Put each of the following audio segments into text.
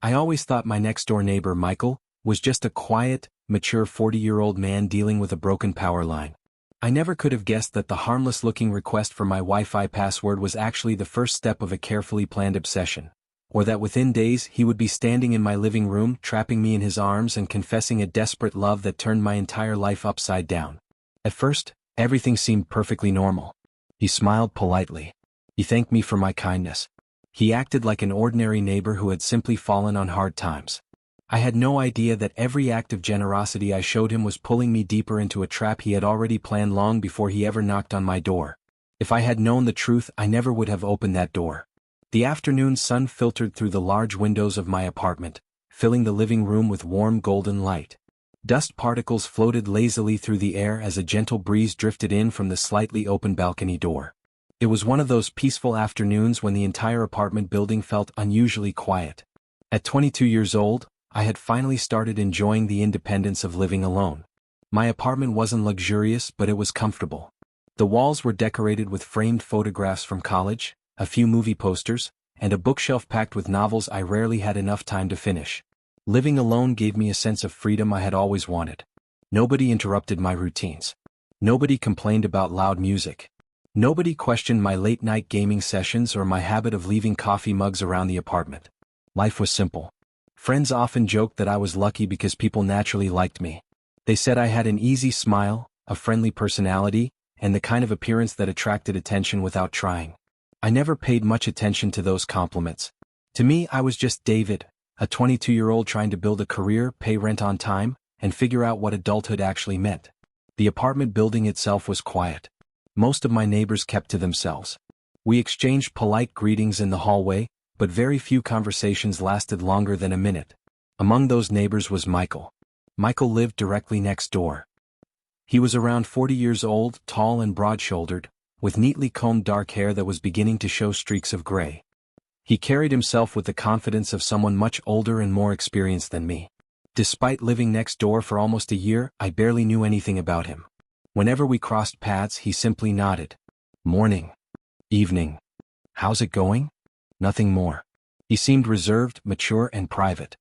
I always thought my next-door neighbor, Michael, was just a quiet, mature 40-year-old man dealing with a broken power line. I never could have guessed that the harmless-looking request for my Wi-Fi password was actually the first step of a carefully planned obsession, or that within days he would be standing in my living room, trapping me in his arms and confessing a desperate love that turned my entire life upside down. At first, everything seemed perfectly normal. He smiled politely. He thanked me for my kindness. He acted like an ordinary neighbor who had simply fallen on hard times. I had no idea that every act of generosity I showed him was pulling me deeper into a trap he had already planned long before he ever knocked on my door. If I had known the truth, I never would have opened that door. The afternoon sun filtered through the large windows of my apartment, filling the living room with warm golden light. Dust particles floated lazily through the air as a gentle breeze drifted in from the slightly open balcony door. It was one of those peaceful afternoons when the entire apartment building felt unusually quiet. At 22 years old, I had finally started enjoying the independence of living alone. My apartment wasn't luxurious, but it was comfortable. The walls were decorated with framed photographs from college, a few movie posters, and a bookshelf packed with novels I rarely had enough time to finish. Living alone gave me a sense of freedom I had always wanted. Nobody interrupted my routines. Nobody complained about loud music. Nobody questioned my late-night gaming sessions or my habit of leaving coffee mugs around the apartment. Life was simple. Friends often joked that I was lucky because people naturally liked me. They said I had an easy smile, a friendly personality, and the kind of appearance that attracted attention without trying. I never paid much attention to those compliments. To me, I was just David, a 22-year-old trying to build a career, pay rent on time, and figure out what adulthood actually meant. The apartment building itself was quiet. Most of my neighbors kept to themselves. We exchanged polite greetings in the hallway, but very few conversations lasted longer than a minute. Among those neighbors was Michael. Michael lived directly next door. He was around 40 years old, tall and broad-shouldered, with neatly combed dark hair that was beginning to show streaks of gray. He carried himself with the confidence of someone much older and more experienced than me. Despite living next door for almost a year, I barely knew anything about him. Whenever we crossed paths, he simply nodded. Morning. Evening. How's it going? Nothing more. He seemed reserved, mature, and private.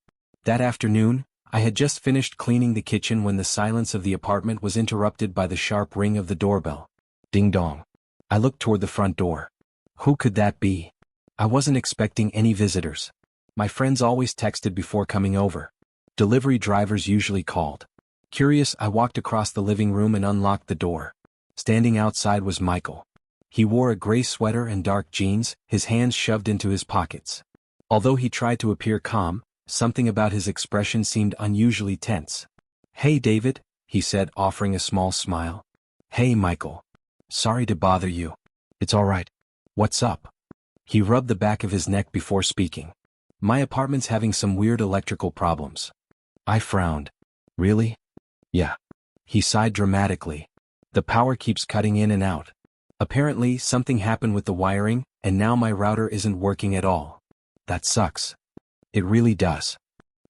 That afternoon, I had just finished cleaning the kitchen when the silence of the apartment was interrupted by the sharp ring of the doorbell. Ding dong. I looked toward the front door. Who could that be? I wasn't expecting any visitors. My friends always texted before coming over. Delivery drivers usually called. Curious, I walked across the living room and unlocked the door. Standing outside was Michael. He wore a gray sweater and dark jeans, his hands shoved into his pockets. Although he tried to appear calm, something about his expression seemed unusually tense. Hey David, he said, offering a small smile. Hey Michael. Sorry to bother you. It's all right. What's up? He rubbed the back of his neck before speaking. My apartment's having some weird electrical problems. I frowned. Really? Yeah. He sighed dramatically. The power keeps cutting in and out. Apparently, something happened with the wiring, and now my router isn't working at all. That sucks. It really does.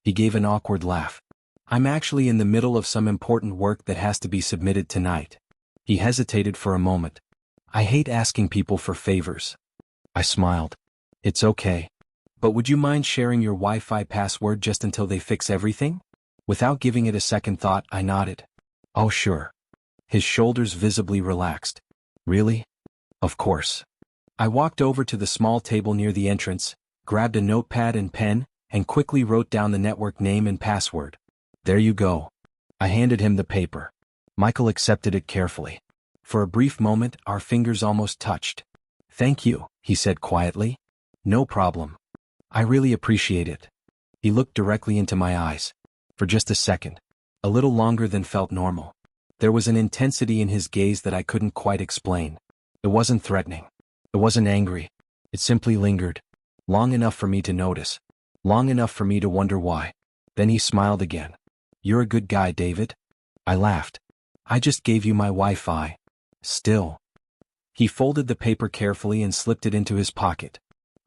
He gave an awkward laugh. I'm actually in the middle of some important work that has to be submitted tonight. He hesitated for a moment. I hate asking people for favors. I smiled. It's okay. But would you mind sharing your Wi-Fi password just until they fix everything? Without giving it a second thought, I nodded. Oh sure. His shoulders visibly relaxed. Really? Of course. I walked over to the small table near the entrance, grabbed a notepad and pen, and quickly wrote down the network name and password. There you go. I handed him the paper. Michael accepted it carefully. For a brief moment, our fingers almost touched. Thank you, he said quietly. No problem. I really appreciate it. He looked directly into my eyes. For just a second. A little longer than felt normal. There was an intensity in his gaze that I couldn't quite explain. It wasn't threatening. It wasn't angry. It simply lingered. Long enough for me to notice. Long enough for me to wonder why. Then he smiled again. You're a good guy, David. I laughed. I just gave you my Wi-Fi. Still. He folded the paper carefully and slipped it into his pocket.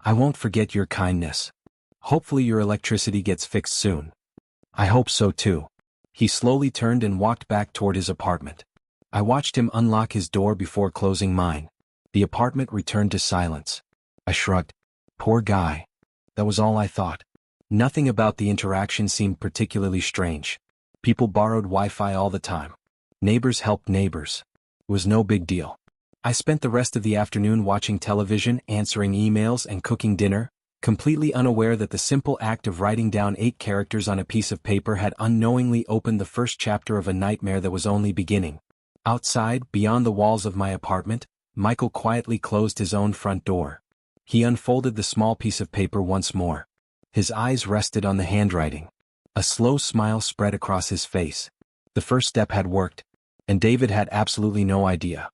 I won't forget your kindness. Hopefully your electricity gets fixed soon. I hope so too. He slowly turned and walked back toward his apartment. I watched him unlock his door before closing mine. The apartment returned to silence. I shrugged. Poor guy. That was all I thought. Nothing about the interaction seemed particularly strange. People borrowed Wi-Fi all the time. Neighbors helped neighbors. It was no big deal. I spent the rest of the afternoon watching television, answering emails, and cooking dinner, completely unaware that the simple act of writing down 8 characters on a piece of paper had unknowingly opened the first chapter of a nightmare that was only beginning. Outside, beyond the walls of my apartment, Michael quietly closed his own front door. He unfolded the small piece of paper once more. His eyes rested on the handwriting. A slow smile spread across his face. The first step had worked, and David had absolutely no idea.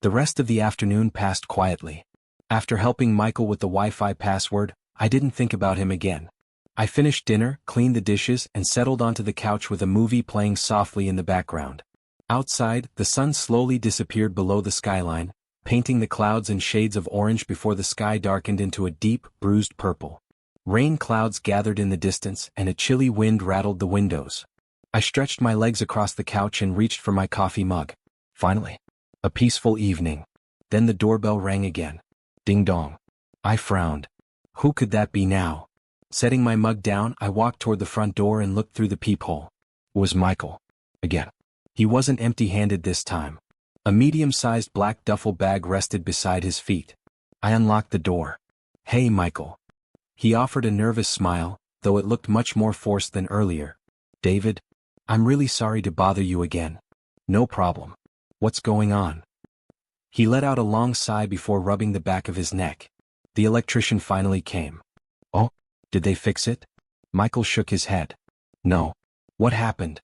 The rest of the afternoon passed quietly. After helping Michael with the Wi-Fi password, I didn't think about him again. I finished dinner, cleaned the dishes, and settled onto the couch with a movie playing softly in the background. Outside, the sun slowly disappeared below the skyline, painting the clouds in shades of orange before the sky darkened into a deep, bruised purple. Rain clouds gathered in the distance, and a chilly wind rattled the windows. I stretched my legs across the couch and reached for my coffee mug. Finally. A peaceful evening. Then the doorbell rang again. Ding dong. I frowned. Who could that be now? Setting my mug down, I walked toward the front door and looked through the peephole. It was Michael. Again. He wasn't empty-handed this time. A medium-sized black duffel bag rested beside his feet. I unlocked the door. Hey, Michael. He offered a nervous smile, though it looked much more forced than earlier. David, I'm really sorry to bother you again. No problem. What's going on? He let out a long sigh before rubbing the back of his neck. The electrician finally came. Oh, did they fix it? Michael shook his head. No. What happened?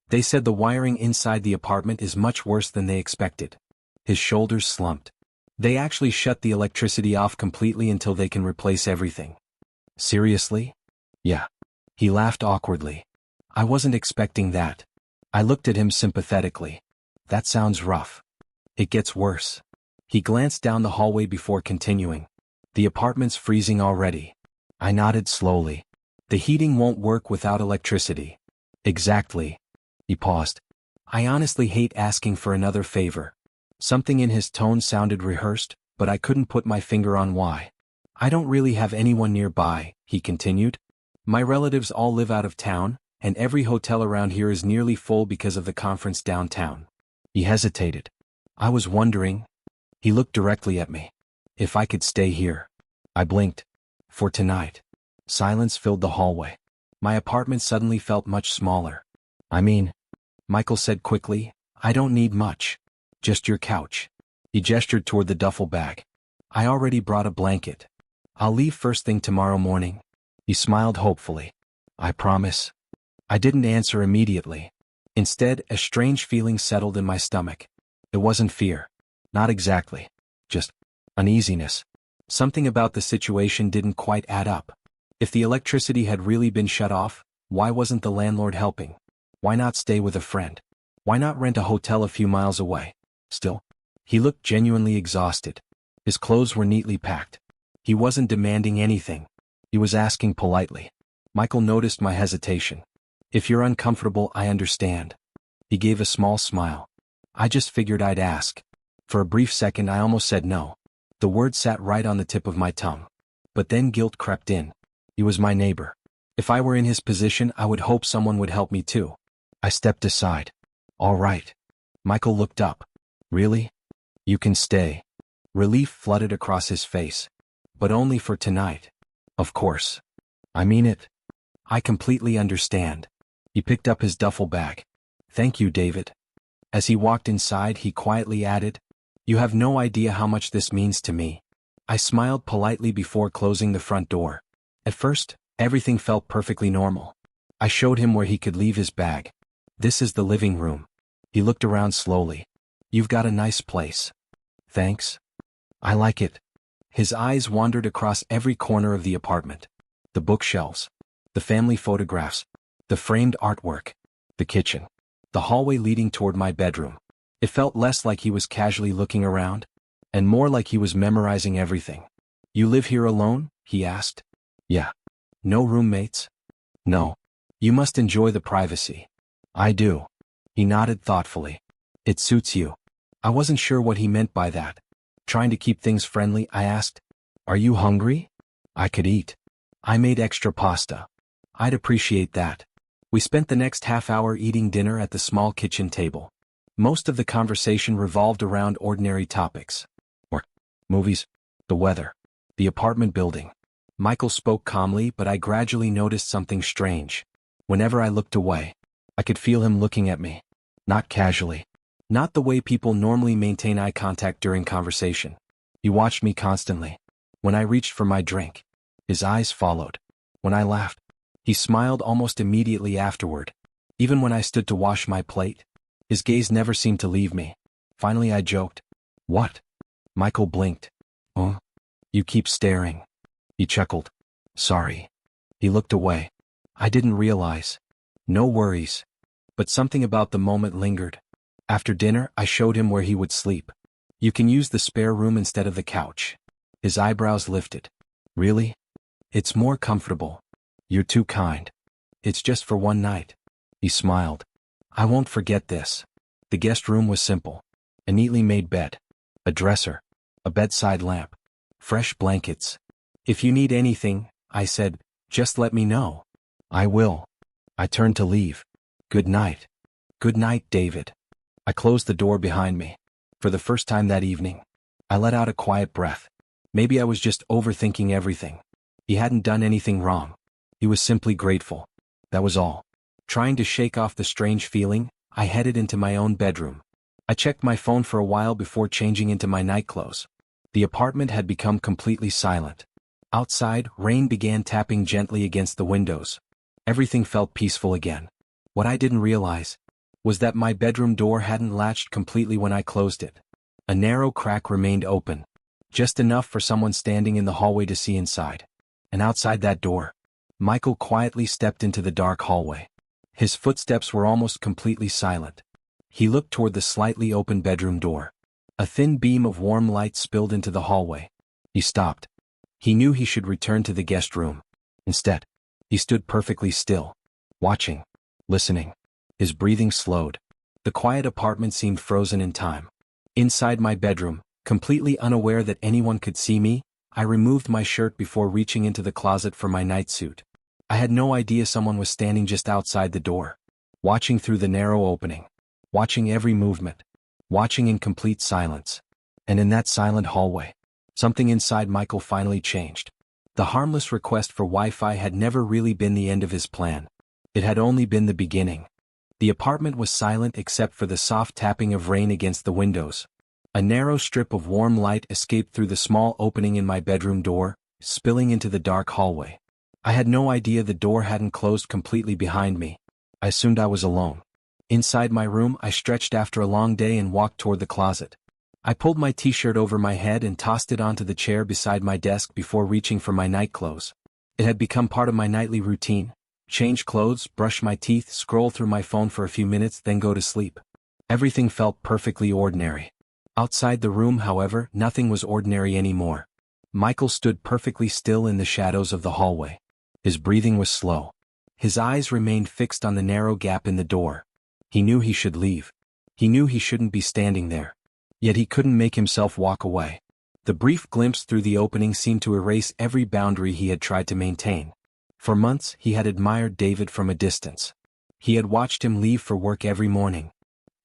They said the wiring inside the apartment is much worse than they expected. His shoulders slumped. They actually shut the electricity off completely until they can replace everything. Seriously? Yeah. He laughed awkwardly. I wasn't expecting that. I looked at him sympathetically. That sounds rough. It gets worse. He glanced down the hallway before continuing. The apartment's freezing already. I nodded slowly. The heating won't work without electricity. Exactly. He paused. I honestly hate asking for another favor. Something in his tone sounded rehearsed, but I couldn't put my finger on why. I don't really have anyone nearby, he continued. My relatives all live out of town, and every hotel around here is nearly full because of the conference downtown. He hesitated. I was wondering. He looked directly at me. If I could stay here. I blinked. For tonight. Silence filled the hallway. My apartment suddenly felt much smaller. I mean, Michael said quickly, I don't need much. Just your couch. He gestured toward the duffel bag. I already brought a blanket. I'll leave first thing tomorrow morning. He smiled hopefully. I promise. I didn't answer immediately. Instead, a strange feeling settled in my stomach. It wasn't fear. Not exactly. Just uneasiness. Something about the situation didn't quite add up. If the electricity had really been shut off, why wasn't the landlord helping? Why not stay with a friend? Why not rent a hotel a few miles away? Still, he looked genuinely exhausted. His clothes were neatly packed. He wasn't demanding anything. He was asking politely. Michael noticed my hesitation. If you're uncomfortable, I understand. He gave a small smile. I just figured I'd ask. For a brief second I almost said no. The word sat right on the tip of my tongue. But then guilt crept in. He was my neighbor. If I were in his position, I would hope someone would help me too. I stepped aside. All right. Michael looked up. Really? You can stay. Relief flooded across his face. But only for tonight. Of course. I mean it. I completely understand. He picked up his duffel bag. Thank you, David. As he walked inside, he quietly added, You have no idea how much this means to me. I smiled politely before closing the front door. At first, everything felt perfectly normal. I showed him where he could leave his bag. This is the living room. He looked around slowly. You've got a nice place. Thanks. I like it. His eyes wandered across every corner of the apartment. The bookshelves. The family photographs. The framed artwork. The kitchen. The hallway leading toward my bedroom. It felt less like he was casually looking around, and more like he was memorizing everything. You live here alone? He asked. Yeah. No roommates? No. You must enjoy the privacy. I do. He nodded thoughtfully. It suits you. I wasn't sure what he meant by that. Trying to keep things friendly, I asked, Are you hungry? I could eat. I made extra pasta. I'd appreciate that. We spent the next half hour eating dinner at the small kitchen table. Most of the conversation revolved around ordinary topics. Or movies, the weather, the apartment building. Michael spoke calmly, but I gradually noticed something strange. Whenever I looked away, I could feel him looking at me. Not casually. Not the way people normally maintain eye contact during conversation. He watched me constantly. When I reached for my drink, his eyes followed. When I laughed, he smiled almost immediately afterward. Even when I stood to wash my plate, his gaze never seemed to leave me. Finally I joked. "What?" Michael blinked. "Oh, you keep staring." He chuckled. "Sorry." He looked away. I didn't realize. No worries. But something about the moment lingered. After dinner, I showed him where he would sleep. "You can use the spare room instead of the couch." His eyebrows lifted. "Really? It's more comfortable." "You're too kind. It's just for one night." He smiled. "I won't forget this." The guest room was simple. A neatly made bed. A dresser. A bedside lamp. Fresh blankets. "If you need anything," I said, "just let me know." "I will." I turned to leave. "Good night." "Good night, David." I closed the door behind me. For the first time that evening, I let out a quiet breath. Maybe I was just overthinking everything. He hadn't done anything wrong. He was simply grateful. That was all. Trying to shake off the strange feeling, I headed into my own bedroom. I checked my phone for a while before changing into my nightclothes. The apartment had become completely silent. Outside, rain began tapping gently against the windows. Everything felt peaceful again. What I didn't realize was that my bedroom door hadn't latched completely when I closed it. A narrow crack remained open, just enough for someone standing in the hallway to see inside. And outside that door, Michael quietly stepped into the dark hallway. His footsteps were almost completely silent. He looked toward the slightly open bedroom door. A thin beam of warm light spilled into the hallway. He stopped. He knew he should return to the guest room. Instead, he stood perfectly still, watching, listening. His breathing slowed. The quiet apartment seemed frozen in time. Inside my bedroom, completely unaware that anyone could see me, I removed my shirt before reaching into the closet for my nightsuit. I had no idea someone was standing just outside the door, watching through the narrow opening, watching every movement, watching in complete silence. And in that silent hallway, something inside Michael finally changed. The harmless request for Wi-Fi had never really been the end of his plan. It had only been the beginning. The apartment was silent except for the soft tapping of rain against the windows. A narrow strip of warm light escaped through the small opening in my bedroom door, spilling into the dark hallway. I had no idea the door hadn't closed completely behind me. I assumed I was alone. Inside my room, I stretched after a long day and walked toward the closet. I pulled my t-shirt over my head and tossed it onto the chair beside my desk before reaching for my nightclothes. It had become part of my nightly routine. Change clothes, brush my teeth, scroll through my phone for a few minutes, then go to sleep. Everything felt perfectly ordinary. Outside the room, however, nothing was ordinary anymore. Michael stood perfectly still in the shadows of the hallway. His breathing was slow. His eyes remained fixed on the narrow gap in the door. He knew he should leave. He knew he shouldn't be standing there. Yet he couldn't make himself walk away. The brief glimpse through the opening seemed to erase every boundary he had tried to maintain. For months, he had admired David from a distance. He had watched him leave for work every morning.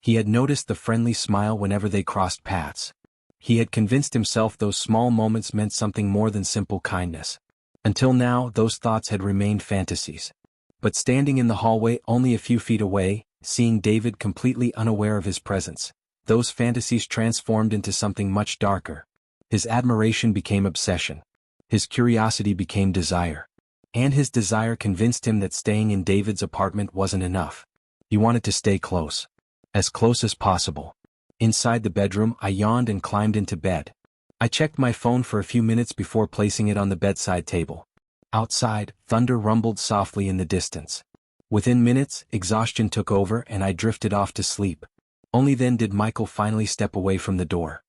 He had noticed the friendly smile whenever they crossed paths. He had convinced himself those small moments meant something more than simple kindness. Until now, those thoughts had remained fantasies. But standing in the hallway only a few feet away, seeing David completely unaware of his presence, those fantasies transformed into something much darker. His admiration became obsession. His curiosity became desire. And his desire convinced him that staying in David's apartment wasn't enough. He wanted to stay close. As close as possible. Inside the bedroom, I yawned and climbed into bed. I checked my phone for a few minutes before placing it on the bedside table. Outside, thunder rumbled softly in the distance. Within minutes, exhaustion took over and I drifted off to sleep. Only then did Michael finally step away from the door.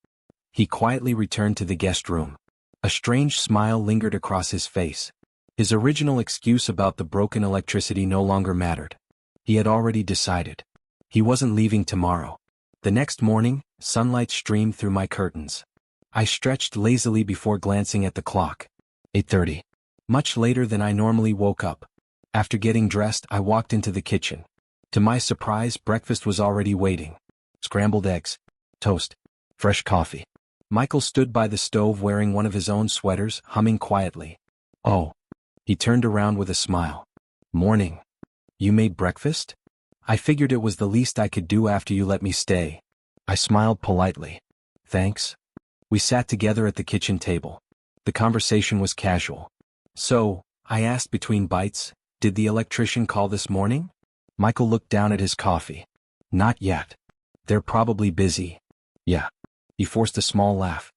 He quietly returned to the guest room. A strange smile lingered across his face. His original excuse about the broken electricity no longer mattered. He had already decided. He wasn't leaving tomorrow. The next morning, sunlight streamed through my curtains. I stretched lazily before glancing at the clock. 8:30. Much later than I normally woke up. After getting dressed, I walked into the kitchen. To my surprise, breakfast was already waiting. Scrambled eggs, toast, fresh coffee. Michael stood by the stove wearing one of his own sweaters, humming quietly. Oh. He turned around with a smile. Morning. You made breakfast? I figured it was the least I could do after you let me stay. I smiled politely. Thanks. We sat together at the kitchen table. The conversation was casual. So, I asked between bites, did the electrician call this morning? Michael looked down at his coffee. Not yet. They're probably busy. Yeah. He forced a small laugh.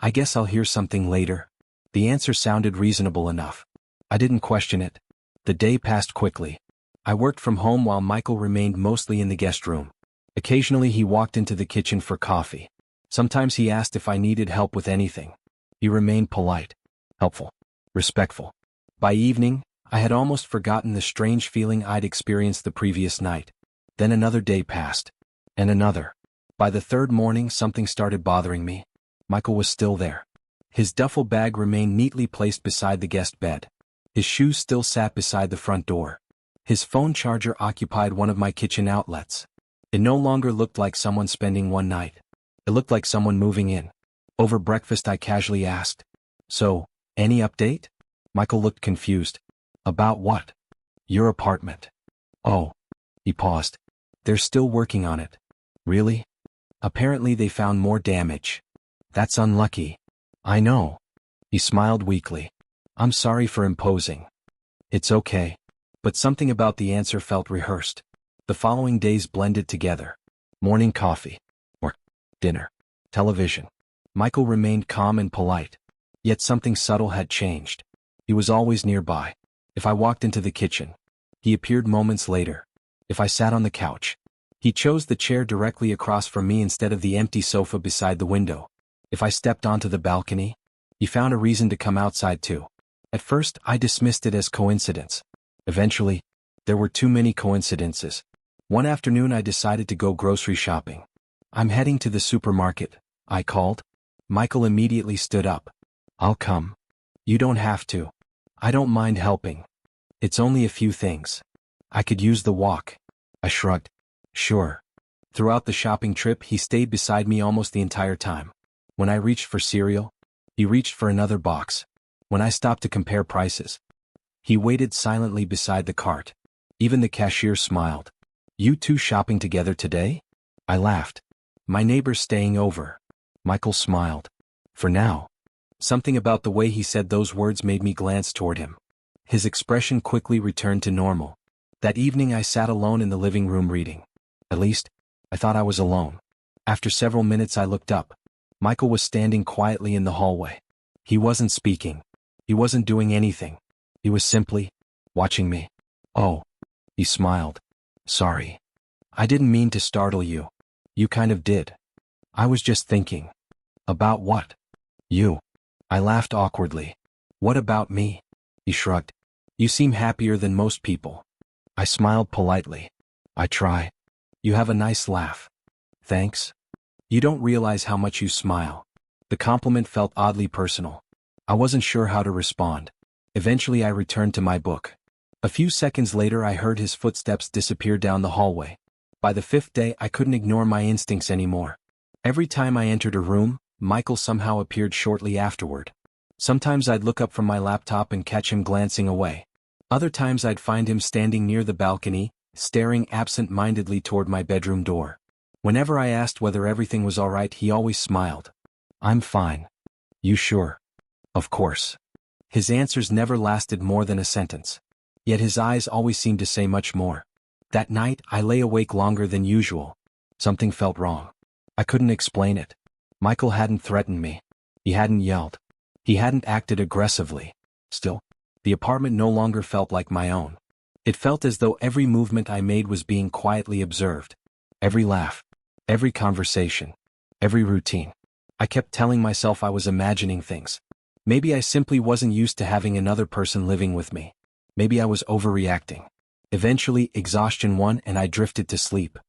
I guess I'll hear something later. The answer sounded reasonable enough. I didn't question it. The day passed quickly. I worked from home while Michael remained mostly in the guest room. Occasionally he walked into the kitchen for coffee. Sometimes he asked if I needed help with anything. He remained polite, helpful, respectful. By evening, I had almost forgotten the strange feeling I'd experienced the previous night. Then another day passed. And another. By the third morning, something started bothering me. Michael was still there. His duffel bag remained neatly placed beside the guest bed. His shoes still sat beside the front door. His phone charger occupied one of my kitchen outlets. It no longer looked like someone spending one night. It looked like someone moving in. Over breakfast I casually asked, So, any update? Michael looked confused. About what? Your apartment. Oh. He paused. They're still working on it. Really? Apparently they found more damage. That's unlucky. I know. He smiled weakly. I'm sorry for imposing. It's okay. But something about the answer felt rehearsed. The following days blended together. Morning coffee. Work. Dinner. Television. Michael remained calm and polite. Yet something subtle had changed. He was always nearby. If I walked into the kitchen, he appeared moments later. If I sat on the couch, he chose the chair directly across from me instead of the empty sofa beside the window. If I stepped onto the balcony, he found a reason to come outside too. At first, I dismissed it as coincidence. Eventually, there were too many coincidences. One afternoon I decided to go grocery shopping. I'm heading to the supermarket, I called. Michael immediately stood up. I'll come. You don't have to. I don't mind helping. It's only a few things. I could use the walk. I shrugged. Sure. Throughout the shopping trip he stayed beside me almost the entire time. When I reached for cereal, he reached for another box. When I stopped to compare prices, he waited silently beside the cart. Even the cashier smiled. You two shopping together today? I laughed. My neighbor's staying over. Michael smiled. For now. Something about the way he said those words made me glance toward him. His expression quickly returned to normal. That evening I sat alone in the living room reading. At least, I thought I was alone. After several minutes I looked up. Michael was standing quietly in the hallway. He wasn't speaking. He wasn't doing anything. He was simply watching me. Oh. He smiled. Sorry. I didn't mean to startle you. You kind of did. I was just thinking. About what? You. I laughed awkwardly. What about me? He shrugged. You seem happier than most people. I smiled politely. I try. You have a nice laugh. Thanks. You don't realize how much you smile. The compliment felt oddly personal. I wasn't sure how to respond. Eventually I returned to my book. A few seconds later I heard his footsteps disappear down the hallway. By the fifth day I couldn't ignore my instincts anymore. Every time I entered a room, Michael somehow appeared shortly afterward. Sometimes I'd look up from my laptop and catch him glancing away. Other times I'd find him standing near the balcony, staring absent-mindedly toward my bedroom door. Whenever I asked whether everything was all right, he always smiled. I'm fine. You sure? Of course. His answers never lasted more than a sentence. Yet his eyes always seemed to say much more. That night, I lay awake longer than usual. Something felt wrong. I couldn't explain it. Michael hadn't threatened me. He hadn't yelled. He hadn't acted aggressively. Still, the apartment no longer felt like my own. It felt as though every movement I made was being quietly observed. Every laugh, every conversation, every routine. I kept telling myself I was imagining things. Maybe I simply wasn't used to having another person living with me. Maybe I was overreacting. Eventually, exhaustion won and I drifted to sleep.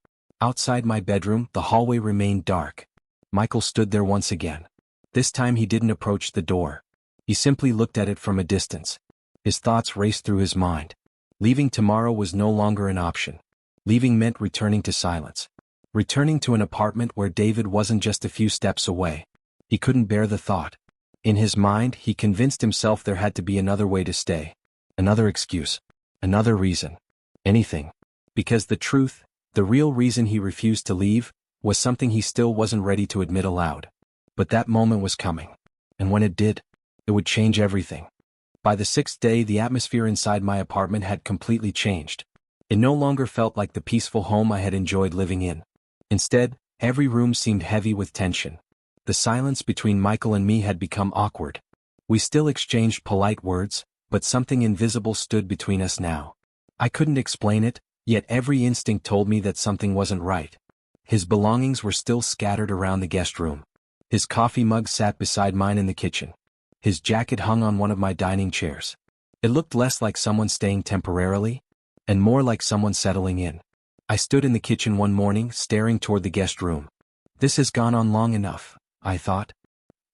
Outside my bedroom, the hallway remained dark. Michael stood there once again. This time he didn't approach the door. He simply looked at it from a distance. His thoughts raced through his mind. Leaving tomorrow was no longer an option. Leaving meant returning to silence. Returning to an apartment where David wasn't just a few steps away. He couldn't bear the thought. In his mind, he convinced himself there had to be another way to stay. Another excuse. Another reason. Anything. Because the truth, the real reason he refused to leave, was something he still wasn't ready to admit aloud. But that moment was coming. And when it did, it would change everything. By the 6th day, the atmosphere inside my apartment had completely changed. It no longer felt like the peaceful home I had enjoyed living in. Instead, every room seemed heavy with tension. The silence between Michael and me had become awkward. We still exchanged polite words, but something invisible stood between us now. I couldn't explain it, yet every instinct told me that something wasn't right. His belongings were still scattered around the guest room. His coffee mug sat beside mine in the kitchen. His jacket hung on one of my dining chairs. It looked less like someone staying temporarily, and more like someone settling in. I stood in the kitchen one morning, staring toward the guest room. This has gone on long enough, I thought.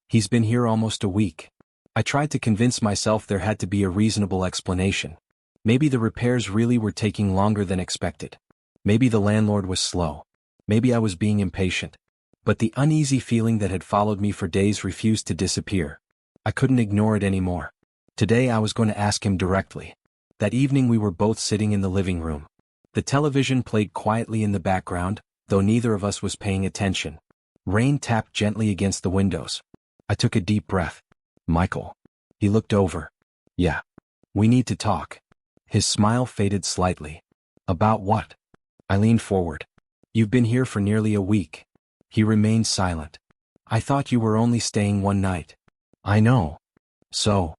He's been here almost a week. I tried to convince myself there had to be a reasonable explanation. Maybe the repairs really were taking longer than expected. Maybe the landlord was slow. Maybe I was being impatient. But the uneasy feeling that had followed me for days refused to disappear. I couldn't ignore it anymore. Today I was going to ask him directly. That evening we were both sitting in the living room. The television played quietly in the background, though neither of us was paying attention. Rain tapped gently against the windows. I took a deep breath. Michael. He looked over. Yeah. We need to talk. His smile faded slightly. About what? I leaned forward. You've been here for nearly a week. He remained silent. I thought you were only staying one night. I know. So.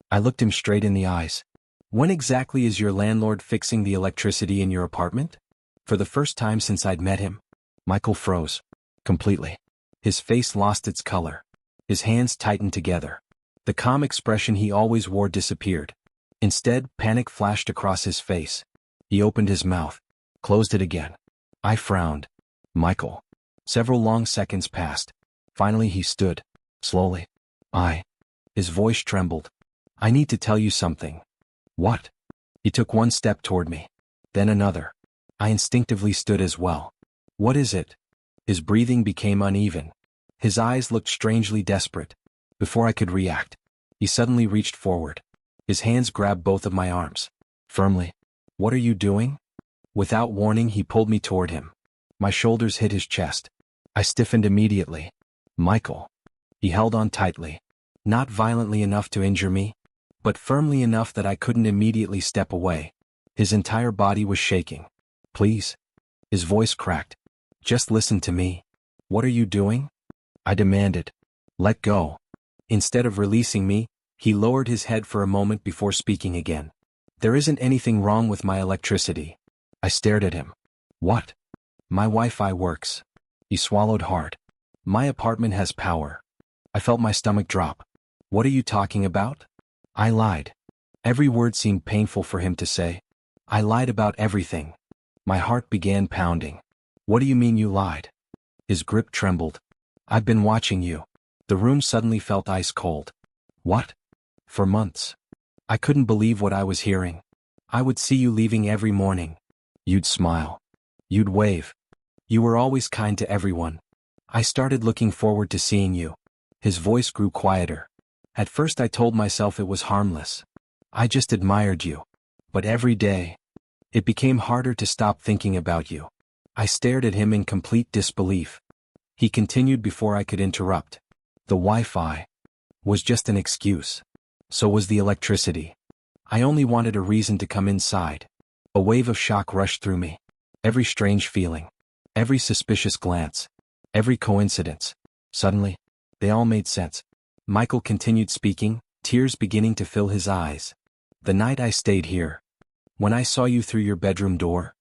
I looked him straight in the eyes. When exactly is your landlord fixing the electricity in your apartment? For the first time since I'd met him. Michael froze. Completely. His face lost its color. His hands tightened together. The calm expression he always wore disappeared. Instead, panic flashed across his face. He opened his mouth. Closed it again. I frowned. Michael. Several long seconds passed. Finally he stood. Slowly. His voice trembled. I need to tell you something. What? He took one step toward me. Then another. I instinctively stood as well. What is it? His breathing became uneven. His eyes looked strangely desperate. Before I could react, he suddenly reached forward. His hands grabbed both of my arms. Firmly. What are you doing? Without warning, he pulled me toward him. My shoulders hit his chest. I stiffened immediately. Michael. He held on tightly. Not violently enough to injure me, but firmly enough that I couldn't immediately step away. His entire body was shaking. Please. His voice cracked. Just listen to me. What are you doing? I demanded. Let go. Instead of releasing me, he lowered his head for a moment before speaking again. There isn't anything wrong with my electricity. I stared at him. What? My Wi-Fi works. He swallowed hard. My apartment has power. I felt my stomach drop. What are you talking about? I lied. Every word seemed painful for him to say. I lied about everything. My heart began pounding. What do you mean you lied? His grip trembled. I've been watching you. The room suddenly felt ice cold. What? For months. I couldn't believe what I was hearing. I would see you leaving every morning. You'd smile. You'd wave. You were always kind to everyone. I started looking forward to seeing you. His voice grew quieter. At first I told myself it was harmless. I just admired you. But every day, it became harder to stop thinking about you. I stared at him in complete disbelief. He continued before I could interrupt. The Wi-Fi was just an excuse. So was the electricity. I only wanted a reason to come inside. A wave of shock rushed through me. Every strange feeling. Every suspicious glance. Every coincidence. Suddenly, they all made sense. Michael continued speaking, tears beginning to fill his eyes. The night I stayed here. When I saw you through your bedroom door.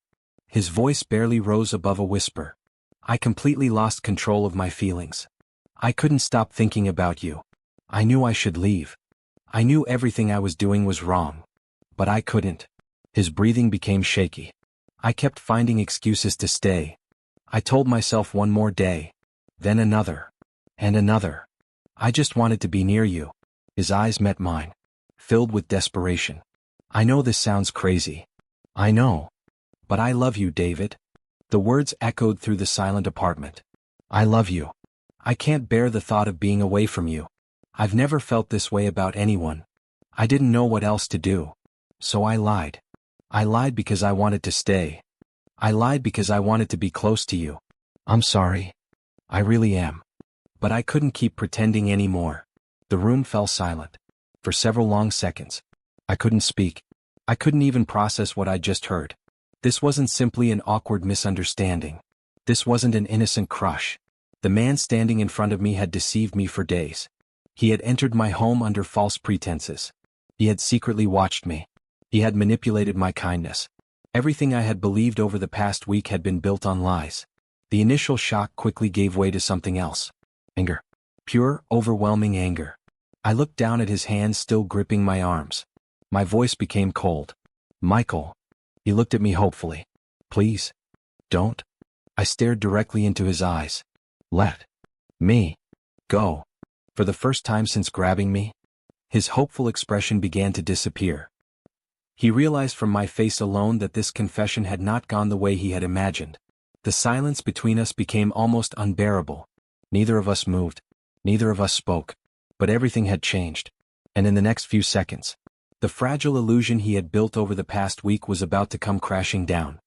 His voice barely rose above a whisper. I completely lost control of my feelings. I couldn't stop thinking about you. I knew I should leave. I knew everything I was doing was wrong. But I couldn't. His breathing became shaky. I kept finding excuses to stay. I told myself one more day. Then another. And another. I just wanted to be near you. His eyes met mine. Filled with desperation. I know this sounds crazy. I know. But I love you, David. The words echoed through the silent apartment. I love you. I can't bear the thought of being away from you. I've never felt this way about anyone. I didn't know what else to do. So I lied. I lied because I wanted to stay. I lied because I wanted to be close to you. I'm sorry. I really am. But I couldn't keep pretending anymore. The room fell silent. For several long seconds. I couldn't speak. I couldn't even process what I'd just heard. This wasn't simply an awkward misunderstanding. This wasn't an innocent crush. The man standing in front of me had deceived me for days. He had entered my home under false pretenses. He had secretly watched me. He had manipulated my kindness. Everything I had believed over the past week had been built on lies. The initial shock quickly gave way to something else. Anger. Pure, overwhelming anger. I looked down at his hands still gripping my arms. My voice became cold. Michael. He looked at me hopefully. Please. Don't. I stared directly into his eyes. Let me go. For the first time since grabbing me, his hopeful expression began to disappear. He realized from my face alone that this confession had not gone the way he had imagined. The silence between us became almost unbearable. Neither of us moved. Neither of us spoke. But everything had changed. And in the next few seconds, the fragile illusion he had built over the past week was about to come crashing down.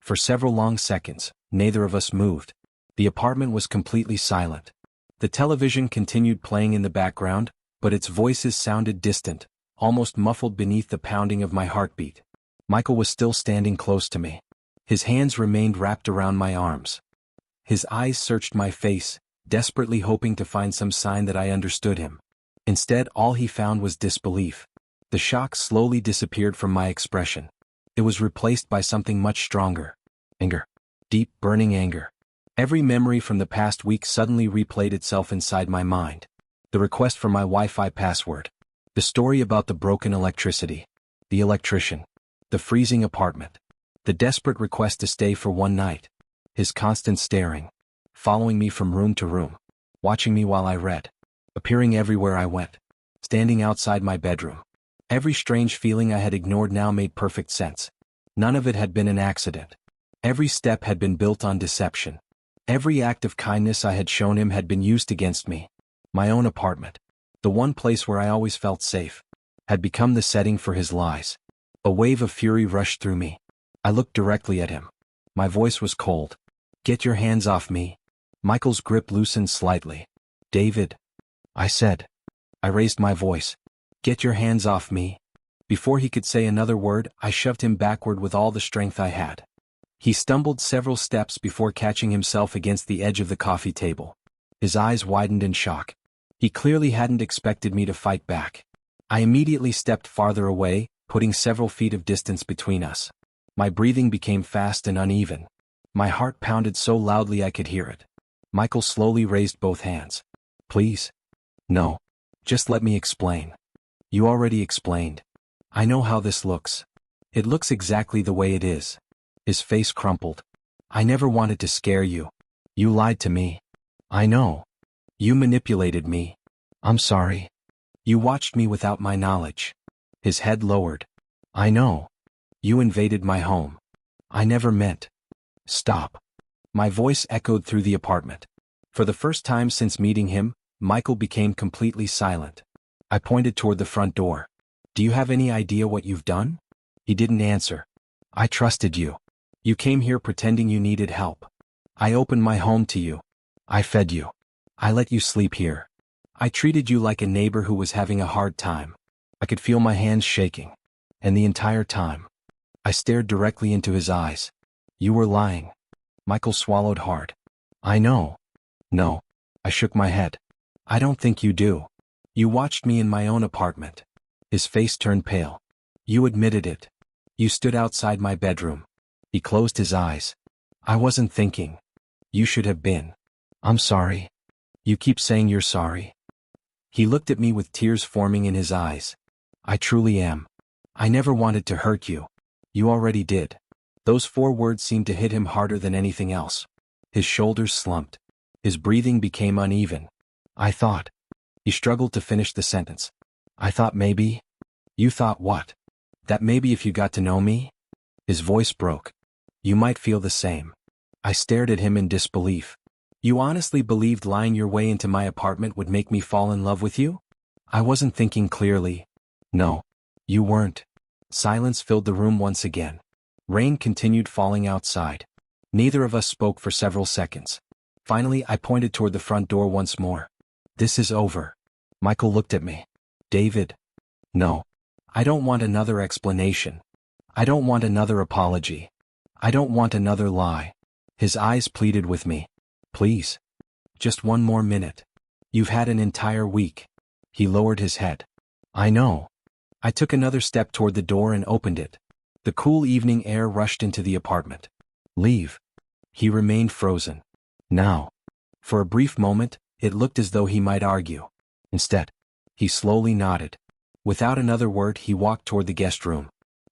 For several long seconds, neither of us moved. The apartment was completely silent. The television continued playing in the background, but its voices sounded distant, almost muffled beneath the pounding of my heartbeat. Michael was still standing close to me. His hands remained wrapped around my arms. His eyes searched my face, desperately hoping to find some sign that I understood him. Instead, all he found was disbelief. The shock slowly disappeared from my expression. It was replaced by something much stronger. Anger. Deep, burning anger. Every memory from the past week suddenly replayed itself inside my mind. The request for my Wi-Fi password. The story about the broken electricity. The electrician. The freezing apartment. The desperate request to stay for one night. His constant staring. Following me from room to room. Watching me while I read. Appearing everywhere I went. Standing outside my bedroom. Every strange feeling I had ignored now made perfect sense. None of it had been an accident. Every step had been built on deception. Every act of kindness I had shown him had been used against me. My own apartment, the one place where I always felt safe, had become the setting for his lies. A wave of fury rushed through me. I looked directly at him. My voice was cold. Get your hands off me. Michael's grip loosened slightly. David. I said. I raised my voice. Get your hands off me. Before he could say another word, I shoved him backward with all the strength I had. He stumbled several steps before catching himself against the edge of the coffee table. His eyes widened in shock. He clearly hadn't expected me to fight back. I immediately stepped farther away, putting several feet of distance between us. My breathing became fast and uneven. My heart pounded so loudly I could hear it. Michael slowly raised both hands. Please. No. Just let me explain. You already explained. I know how this looks. It looks exactly the way it is. His face crumpled. I never wanted to scare you. You lied to me. I know. You manipulated me. I'm sorry. You watched me without my knowledge. His head lowered. I know. You invaded my home. I never meant. Stop. My voice echoed through the apartment. For the first time since meeting him, Michael became completely silent. I pointed toward the front door. Do you have any idea what you've done? He didn't answer. I trusted you. You came here pretending you needed help. I opened my home to you. I fed you. I let you sleep here. I treated you like a neighbor who was having a hard time. I could feel my hands shaking. And the entire time, I stared directly into his eyes. You were lying. Michael swallowed hard. I know. No. I shook my head. I don't think you do. You watched me in my own apartment. His face turned pale. You admitted it. You stood outside my bedroom. He closed his eyes. I wasn't thinking. You should have been. I'm sorry. You keep saying you're sorry. He looked at me with tears forming in his eyes. I truly am. I never wanted to hurt you. You already did. Those 4 words seemed to hit him harder than anything else. His shoulders slumped. His breathing became uneven. I thought. He struggled to finish the sentence. I thought maybe. You thought what? That maybe if you got to know me? His voice broke. You might feel the same. I stared at him in disbelief. You honestly believed lying your way into my apartment would make me fall in love with you? I wasn't thinking clearly. No. You weren't. Silence filled the room once again. Rain continued falling outside. Neither of us spoke for several seconds. Finally, I pointed toward the front door once more. This is over. Michael looked at me. David. No. I don't want another explanation. I don't want another apology. I don't want another lie. His eyes pleaded with me. Please. Just one more minute. You've had an entire week. He lowered his head. I know. I took another step toward the door and opened it. The cool evening air rushed into the apartment. Leave. He remained frozen. Now. For a brief moment, it looked as though he might argue. Instead, he slowly nodded. Without another word, he walked toward the guest room.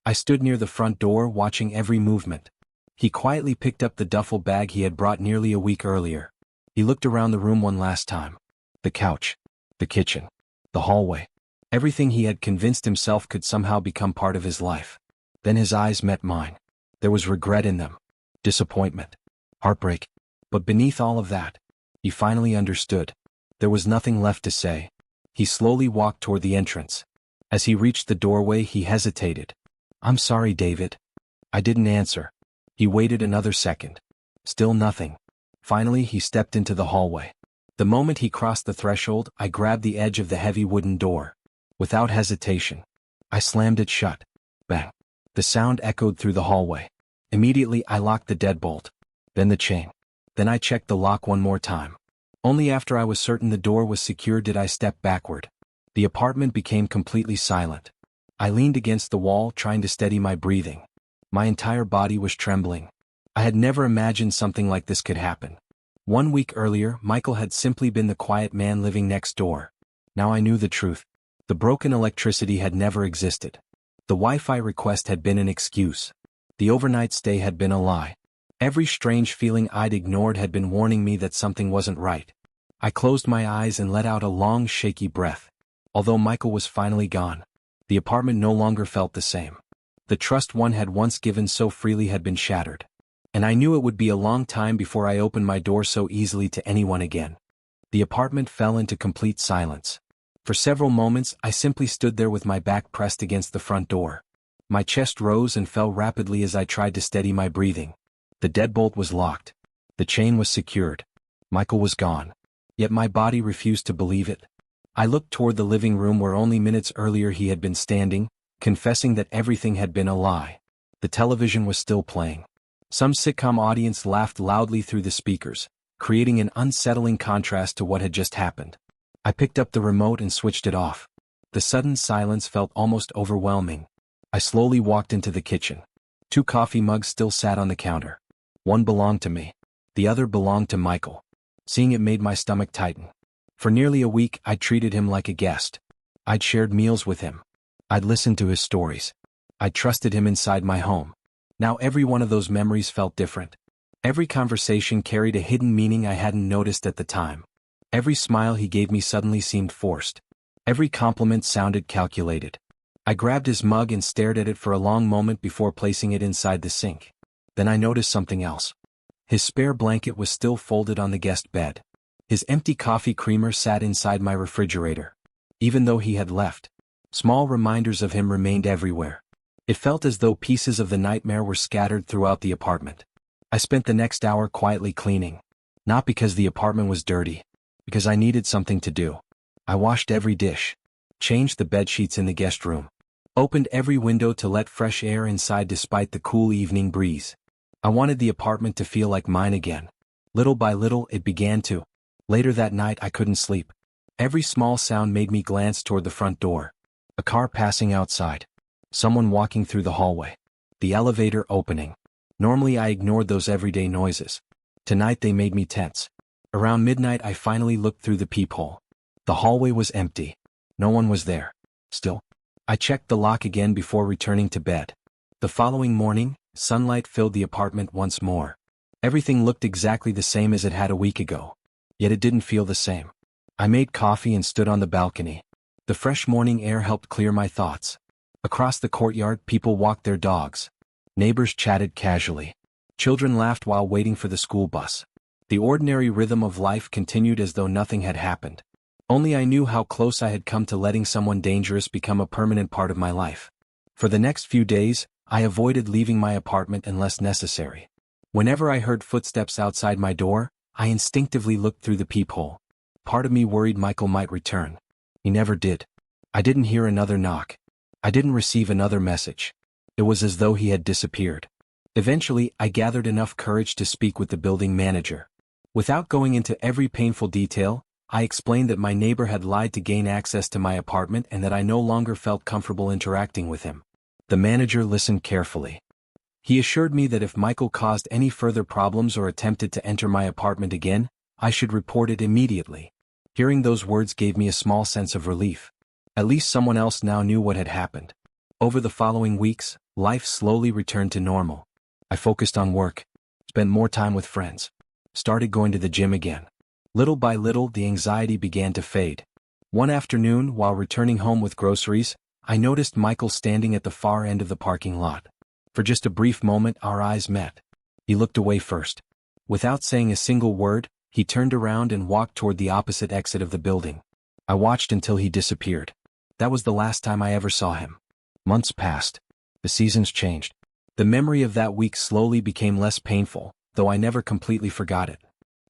I stood near the front door watching every movement. He quietly picked up the duffel bag he had brought nearly a week earlier. He looked around the room one last time. The couch. The kitchen. The hallway. Everything he had convinced himself could somehow become part of his life. Then his eyes met mine. There was regret in them. Disappointment. Heartbreak. But beneath all of that, he finally understood. There was nothing left to say. He slowly walked toward the entrance. As he reached the doorway, he hesitated. I'm sorry, David. I didn't answer. He waited another second. Still nothing. Finally, he stepped into the hallway. The moment he crossed the threshold, I grabbed the edge of the heavy wooden door. Without hesitation, I slammed it shut. Bang. The sound echoed through the hallway. Immediately, I locked the deadbolt. Then the chain. Then I checked the lock one more time. Only after I was certain the door was secure did I step backward. The apartment became completely silent. I leaned against the wall, trying to steady my breathing. My entire body was trembling. I had never imagined something like this could happen. 1 week earlier, Michael had simply been the quiet man living next door. Now I knew the truth. The broken electricity had never existed. The Wi-Fi request had been an excuse. The overnight stay had been a lie. Every strange feeling I'd ignored had been warning me that something wasn't right. I closed my eyes and let out a long, shaky breath. Although Michael was finally gone, the apartment no longer felt the same. The trust one had once given so freely had been shattered. And I knew it would be a long time before I opened my door so easily to anyone again. The apartment fell into complete silence. For several moments, I simply stood there with my back pressed against the front door. My chest rose and fell rapidly as I tried to steady my breathing. The deadbolt was locked. The chain was secured. Michael was gone. Yet my body refused to believe it. I looked toward the living room where only minutes earlier he had been standing, confessing that everything had been a lie. The television was still playing. Some sitcom audience laughed loudly through the speakers, creating an unsettling contrast to what had just happened. I picked up the remote and switched it off. The sudden silence felt almost overwhelming. I slowly walked into the kitchen. 2 coffee mugs still sat on the counter. One belonged to me. The other belonged to Michael. Seeing it made my stomach tighten. For nearly a week, I'd treated him like a guest. I'd shared meals with him. I'd listened to his stories. I'd trusted him inside my home. Now every one of those memories felt different. Every conversation carried a hidden meaning I hadn't noticed at the time. Every smile he gave me suddenly seemed forced. Every compliment sounded calculated. I grabbed his mug and stared at it for a long moment before placing it inside the sink. Then I noticed something else. His spare blanket was still folded on the guest bed. His empty coffee creamer sat inside my refrigerator. Even though he had left, small reminders of him remained everywhere. It felt as though pieces of the nightmare were scattered throughout the apartment. I spent the next hour quietly cleaning. Not because the apartment was dirty, because I needed something to do. I washed every dish, changed the bedsheets in the guest room, opened every window to let fresh air inside despite the cool evening breeze. I wanted the apartment to feel like mine again. Little by little, it began to. Later that night, I couldn't sleep. Every small sound made me glance toward the front door. A car passing outside. Someone walking through the hallway. The elevator opening. Normally I ignored those everyday noises. Tonight they made me tense. Around midnight I finally looked through the peephole. The hallway was empty. No one was there. Still, I checked the lock again before returning to bed. The following morning, sunlight filled the apartment once more. Everything looked exactly the same as it had a week ago. Yet it didn't feel the same. I made coffee and stood on the balcony. The fresh morning air helped clear my thoughts. Across the courtyard, people walked their dogs. Neighbors chatted casually. Children laughed while waiting for the school bus. The ordinary rhythm of life continued as though nothing had happened. Only I knew how close I had come to letting someone dangerous become a permanent part of my life. For the next few days, I avoided leaving my apartment unless necessary. Whenever I heard footsteps outside my door, I instinctively looked through the peephole. Part of me worried Michael might return. He never did. I didn't hear another knock. I didn't receive another message. It was as though he had disappeared. Eventually, I gathered enough courage to speak with the building manager. Without going into every painful detail, I explained that my neighbor had lied to gain access to my apartment and that I no longer felt comfortable interacting with him. The manager listened carefully. He assured me that if Michael caused any further problems or attempted to enter my apartment again, I should report it immediately. Hearing those words gave me a small sense of relief. At least someone else now knew what had happened. Over the following weeks, life slowly returned to normal. I focused on work, spent more time with friends, started going to the gym again. Little by little, the anxiety began to fade. One afternoon, while returning home with groceries, I noticed Michael standing at the far end of the parking lot. For just a brief moment, our eyes met. He looked away first. Without saying a single word, he turned around and walked toward the opposite exit of the building. I watched until he disappeared. That was the last time I ever saw him. Months passed. The seasons changed. The memory of that week slowly became less painful, though I never completely forgot it.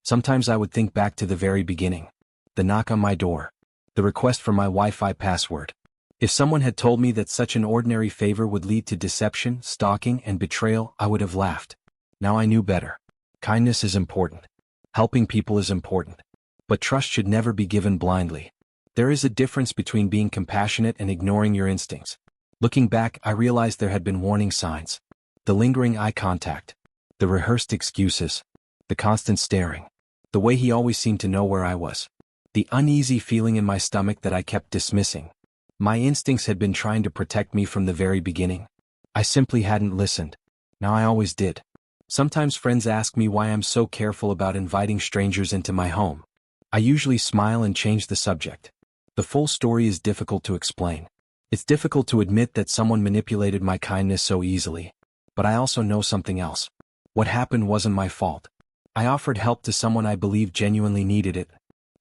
Sometimes I would think back to the very beginning. The knock on my door. The request for my Wi-Fi password. If someone had told me that such an ordinary favor would lead to deception, stalking, and betrayal, I would have laughed. Now I knew better. Kindness is important. Helping people is important. But trust should never be given blindly. There is a difference between being compassionate and ignoring your instincts. Looking back, I realized there had been warning signs. The lingering eye contact. The rehearsed excuses. The constant staring. The way he always seemed to know where I was. The uneasy feeling in my stomach that I kept dismissing. My instincts had been trying to protect me from the very beginning. I simply hadn't listened. Now I always did. Sometimes friends ask me why I'm so careful about inviting strangers into my home. I usually smile and change the subject. The full story is difficult to explain. It's difficult to admit that someone manipulated my kindness so easily. But I also know something else. What happened wasn't my fault. I offered help to someone I believed genuinely needed it.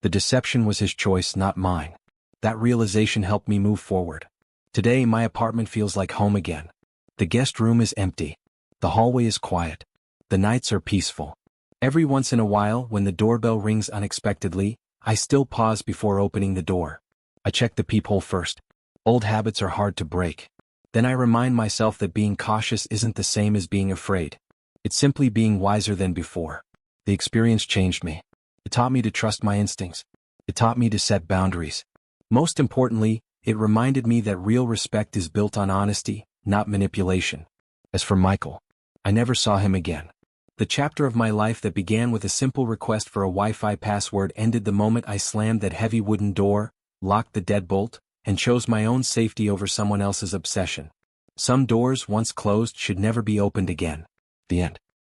The deception was his choice, not mine. That realization helped me move forward. Today, my apartment feels like home again. The guest room is empty. The hallway is quiet. The nights are peaceful. Every once in a while, when the doorbell rings unexpectedly, I still pause before opening the door. I check the peephole first. Old habits are hard to break. Then I remind myself that being cautious isn't the same as being afraid. It's simply being wiser than before. The experience changed me. It taught me to trust my instincts. It taught me to set boundaries. Most importantly, it reminded me that real respect is built on honesty, not manipulation. As for Michael, I never saw him again. The chapter of my life that began with a simple request for a Wi-Fi password ended the moment I slammed that heavy wooden door, locked the deadbolt, and chose my own safety over someone else's obsession. Some doors once closed should never be opened again. The end.